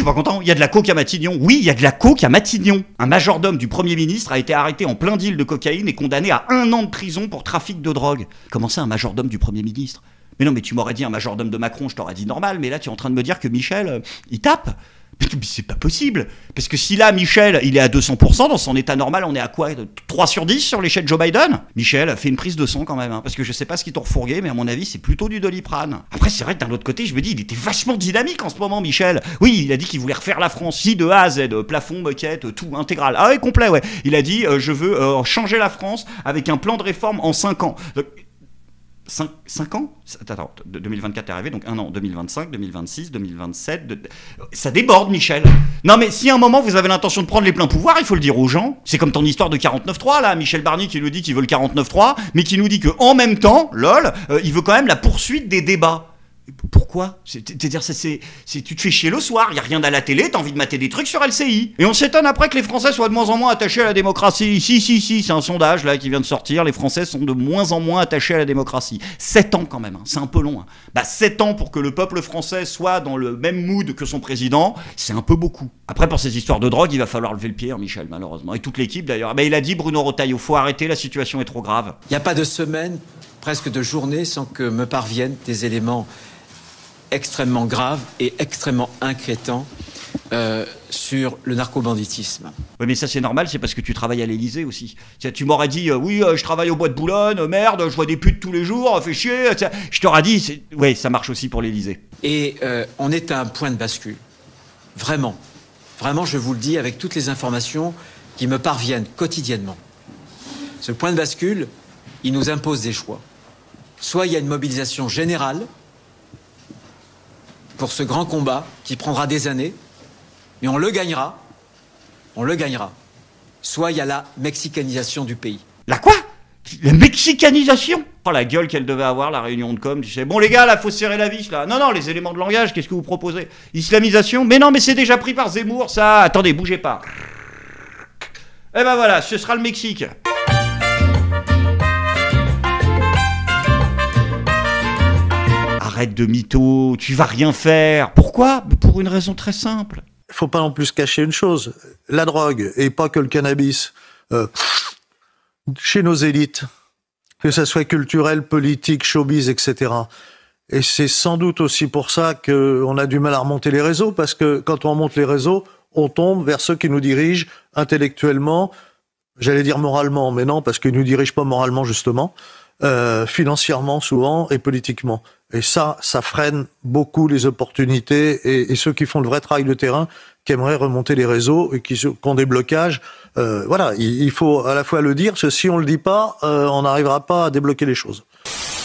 suis pas content. Il y a de la coke à Matignon. Oui, il y a de la coke à Matignon. Un majordome du Premier ministre a été arrêté en plein deal de cocaïne et condamné à 1 an de prison pour trafic de drogue. Comment ça, un majordome du Premier ministre ? Mais non, mais tu m'aurais dit un majordome de Macron, je t'aurais dit normal, mais là tu es en train de me dire que Michel, il tape ? Mais c'est pas possible. Parce que si là, Michel, il est à 200%, dans son état normal, on est à quoi ? 3 sur 10 sur l'échelle Joe Biden ? Michel, fait une prise de sang quand même, hein, parce que je sais pas ce qu'ils t'ont refourgué, mais à mon avis, c'est plutôt du Doliprane. Après, c'est vrai que d'un autre côté, je me dis, il était vachement dynamique en ce moment, Michel. Oui, il a dit qu'il voulait refaire la France, si de A à Z, plafond, moquette, tout, intégral. Ah ouais, complet, ouais. Il a dit, je veux changer la France avec un plan de réforme en 5 ans. Donc, 5 ans ? Attends, 2024 est arrivé, donc 1 an, 2025, 2026, 2027... Ça déborde, Michel. Non mais si à un moment vous avez l'intention de prendre les pleins pouvoirs, il faut le dire aux gens. C'est comme ton histoire de 49.3, là, Michel Barnier qui nous dit qu'il veut le 49.3, mais qui nous dit qu'en même temps, lol, il veut quand même la poursuite des débats. Pourquoi ? C'est-à-dire, tu te fais chier le soir, il n'y a rien à la télé, t'as envie de mater des trucs sur LCI. Et on s'étonne après que les Français soient de moins en moins attachés à la démocratie. Si, c'est un sondage là qui vient de sortir, les Français sont de moins en moins attachés à la démocratie. 7 ans quand même, hein. C'est un peu long. Hein. 7 ans pour que le peuple français soit dans le même mood que son président, c'est un peu beaucoup. Après, pour ces histoires de drogue, il va falloir lever le pied, hein, Michel, malheureusement. Et toute l'équipe d'ailleurs. Il a dit, Bruno Retailleau, faut arrêter, la situation est trop grave. Il n'y a pas de semaine, presque de journée, sans que me parviennent des éléments extrêmement grave et extrêmement inquiétant sur le narcobanditisme. Oui, mais ça c'est normal, c'est parce que tu travailles à l'Élysée aussi. Tu m'aurais dit, oui, je travaille au bois de Boulogne, merde, je vois des putes tous les jours, fais chier. Je t'aurais dit, oui, ça marche aussi pour l'Élysée. Et on est à un point de bascule. Vraiment, je vous le dis avec toutes les informations qui me parviennent quotidiennement. Ce point de bascule, il nous impose des choix. Soit il y a une mobilisation générale pour ce grand combat qui prendra des années, mais on le gagnera. Soit il y a la mexicanisation du pays. La quoi ? La mexicanisation ? Oh la gueule qu'elle devait avoir, la réunion de com, tu sais. Bon les gars, là, faut serrer la vis, là. Non, les éléments de langage, qu'est-ce que vous proposez ? Islamisation ? Mais non, mais c'est déjà pris par Zemmour, ça. Attendez, bougez pas. Eh ben voilà, ce sera le Mexique. Arrête de mytho, tu vas rien faire. Pourquoi ? Pour une raison très simple. Il faut pas non plus cacher une chose. La drogue, et pas que le cannabis, chez nos élites, que ça soit culturel, politique, showbiz, etc. Et c'est sans doute aussi pour ça qu'on a du mal à remonter les réseaux, parce que quand on remonte les réseaux, on tombe vers ceux qui nous dirigent intellectuellement, j'allais dire moralement, mais non, parce qu'ils nous dirigent pas moralement justement, financièrement souvent et politiquement. Et ça freine beaucoup les opportunités et ceux qui font le vrai travail de terrain, qui aimeraient remonter les réseaux et qui ont des blocages. Voilà, il faut à la fois le dire, parce que si on le dit pas, on n'arrivera pas à débloquer les choses.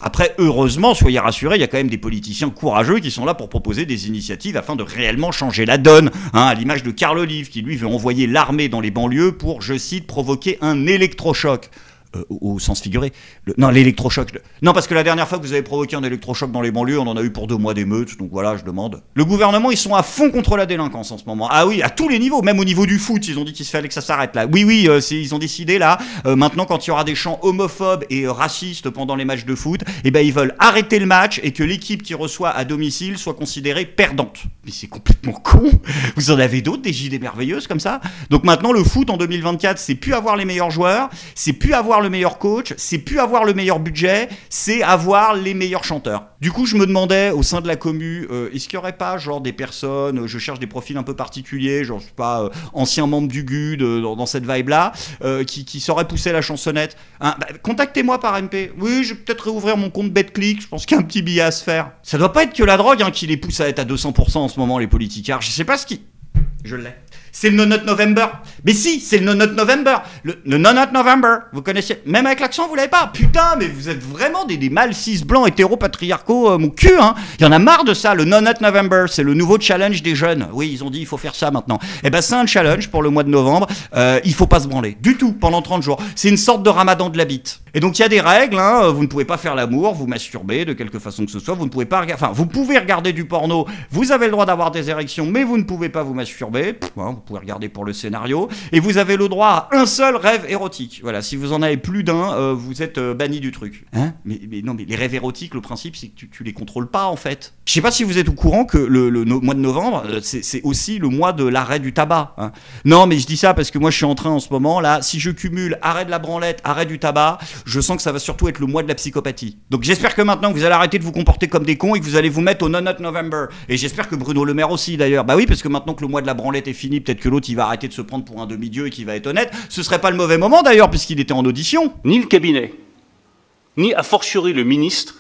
Après, heureusement, soyez rassurés, il y a quand même des politiciens courageux qui sont là pour proposer des initiatives afin de réellement changer la donne, hein, à l'image de Carl Olive, qui lui veut envoyer l'armée dans les banlieues pour, je cite, provoquer un électrochoc. Au sens figuré. L'électrochoc. Non, parce que la dernière fois que vous avez provoqué un électrochoc dans les banlieues, on en a eu pour 2 mois d'émeutes, donc voilà, je demande. Le gouvernement, ils sont à fond contre la délinquance en ce moment. Ah oui, à tous les niveaux, même au niveau du foot, ils ont dit qu'il fallait que ça s'arrête là. Oui, ils ont décidé là, maintenant quand il y aura des chants homophobes et racistes pendant les matchs de foot, eh ben ils veulent arrêter le match et que l'équipe qui reçoit à domicile soit considérée perdante. Mais c'est complètement con. Vous en avez d'autres, des idées merveilleuses comme ça. Donc maintenant, le foot en 2024, c'est plus avoir les meilleurs joueurs, c'est plus avoir le meilleur coach, c'est plus avoir le meilleur budget, c'est avoir les meilleurs chanteurs. Du coup, je me demandais, au sein de la commu, est-ce qu'il n'y aurait pas, genre, des personnes, je cherche des profils un peu particuliers, genre, je sais pas, anciens membres du GUD, dans cette vibe-là, qui sauraient pousser la chansonnette. Hein, contactez-moi par MP. Oui, je vais peut-être réouvrir mon compte BetClick, je pense qu'il y a un petit billet à se faire. Ça doit pas être que la drogue, hein, qui les pousse à être à 200% en ce moment, les politicards. Je sais pas ce qui... Je l'ai. C'est le No Nut November. Mais si, c'est le No Nut November. Le No Nut November. Vous connaissez. Même avec l'accent, vous l'avez pas. Putain, mais vous êtes vraiment des mâles cis blancs hétéro-patriarcaux, mon cul, hein. Il y en a marre de ça. Le No Nut November, c'est le nouveau challenge des jeunes. Oui, ils ont dit, il faut faire ça maintenant. Eh ben, c'est un challenge pour le mois de novembre. Il faut pas se branler. Du tout, pendant 30 jours. C'est une sorte de ramadan de la bite. Et donc, il y a des règles, hein. Vous ne pouvez pas faire l'amour, vous masturber de quelque façon que ce soit. Vous ne pouvez pas vous pouvez regarder du porno. Vous avez le droit d'avoir des érections, mais vous ne pouvez pas vous masturber. vous pouvez regarder pour le scénario, et vous avez le droit à un seul rêve érotique. Voilà, si vous en avez plus d'un, vous êtes banni du truc. Hein, mais non, mais les rêves érotiques, le principe, c'est que tu les contrôles pas, en fait. Je sais pas si vous êtes au courant que le mois de novembre, c'est aussi le mois de l'arrêt du tabac. Hein. Non, mais je dis ça parce que moi, je suis en train, en ce moment, là, si je cumule arrêt de la branlette, arrêt du tabac, je sens que ça va surtout être le mois de la psychopathie. Donc j'espère que maintenant, vous allez arrêter de vous comporter comme des cons et que vous allez vous mettre au No Nut November. Et j'espère que Bruno Le Maire aussi, d'ailleurs. Bah oui, parce que maintenant que le mois de la branlette est fini, peut-être que l'autre, il va arrêter de se prendre pour un demi-dieu et qu'il va être honnête. Ce serait pas le mauvais moment, d'ailleurs, puisqu'il était en audition. Ni le cabinet, ni a fortiori le ministre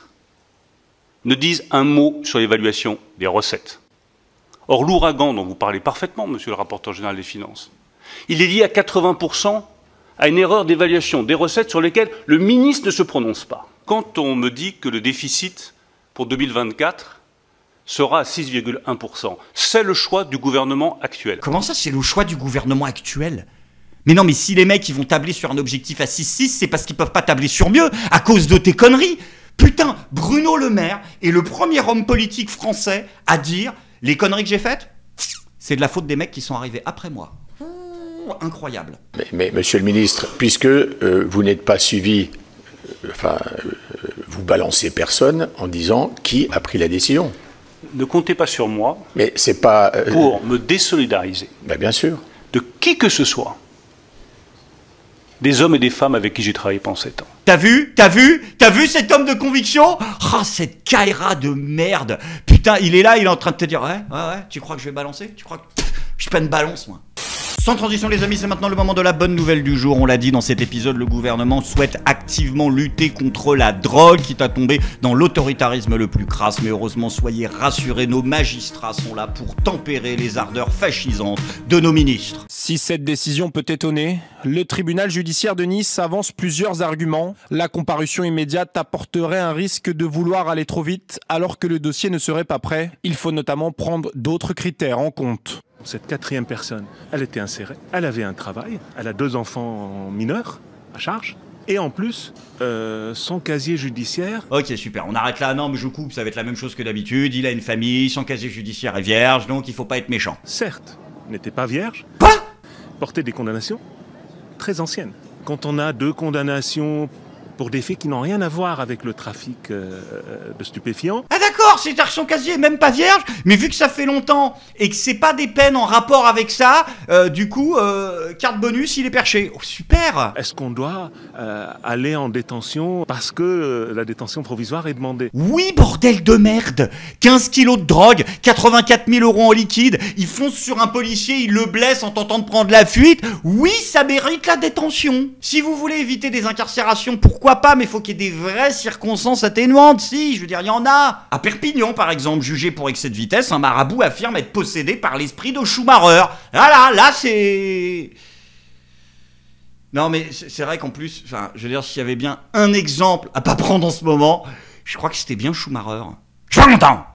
ne disent un mot sur l'évaluation des recettes. Or, l'ouragan dont vous parlez parfaitement, monsieur le rapporteur général des Finances, il est lié à 80% à une erreur d'évaluation des recettes sur lesquelles le ministre ne se prononce pas. Quand on me dit que le déficit pour 2024 sera à 6,1%, c'est le choix du gouvernement actuel. Comment ça, c'est le choix du gouvernement actuel ? Mais non, mais si les mecs ils vont tabler sur un objectif à 6,6, c'est parce qu'ils peuvent pas tabler sur mieux, à cause de tes conneries. Putain, Bruno Le Maire est le premier homme politique français à dire « Les conneries que j'ai faites, c'est de la faute des mecs qui sont arrivés après moi. » Incroyable. Mais monsieur le ministre, puisque vous n'êtes pas suivi, vous balancez personne en disant qui a pris la décision. Ne comptez pas sur moi mais c'est pas, pour me désolidariser bien sûr. de qui que ce soit, des hommes et des femmes avec qui j'ai travaillé pendant 7 ans. T'as vu cet homme de conviction? Ah, cette Kaira de merde. Putain, il est là, il est en train de te dire ouais, tu crois que je vais balancer? Tu crois que je suis pas une balance, moi? Sans transition les amis, c'est maintenant le moment de la bonne nouvelle du jour. On l'a dit dans cet épisode, le gouvernement souhaite activement lutter contre la drogue, quitte à tomber dans l'autoritarisme le plus crasse. Mais heureusement, soyez rassurés, nos magistrats sont là pour tempérer les ardeurs fascisantes de nos ministres. Si cette décision peut étonner, le tribunal judiciaire de Nice avance plusieurs arguments. La comparution immédiate apporterait un risque de vouloir aller trop vite alors que le dossier ne serait pas prêt. Il faut notamment prendre d'autres critères en compte. Cette quatrième personne, elle était insérée, elle avait un travail, elle a 2 enfants mineurs à charge, et en plus, son casier judiciaire... Ok, super, on arrête là, non mais je coupe, ça va être la même chose que d'habitude, il a une famille, son casier judiciaire est vierge, donc il faut pas être méchant. Certes, n'était pas vierge, Quoi? portait des condamnations très anciennes. Quand on a 2 condamnations pour des faits qui n'ont rien à voir avec le trafic de stupéfiants... Ah d'accord, c'est-à-dire que son casier est même pas vierge, mais vu que ça fait longtemps et que c'est pas des peines en rapport avec ça, du coup, carte bonus, il est perché. Oh, super. Est-ce qu'on doit aller en détention parce que la détention provisoire est demandée? Oui, bordel de merde. 15 kilos de drogue, 84 000 € en liquide, il fonce sur un policier, il le blesse en tentant de prendre la fuite. Oui, ça mérite la détention. Si vous voulez éviter des incarcérations, pourquoi pas, mais faut qu'il y ait des vraies circonstances atténuantes, si, je veux dire, il y en a. À Perpignan, par exemple, jugé pour excès de vitesse, un marabout affirme être possédé par l'esprit de Schumacher. Voilà, là, c'est... Non, mais c'est vrai qu'en plus, enfin, je veux dire, s'il y avait bien un exemple à pas prendre en ce moment, je crois que c'était bien Schumacher. Je suis pas content.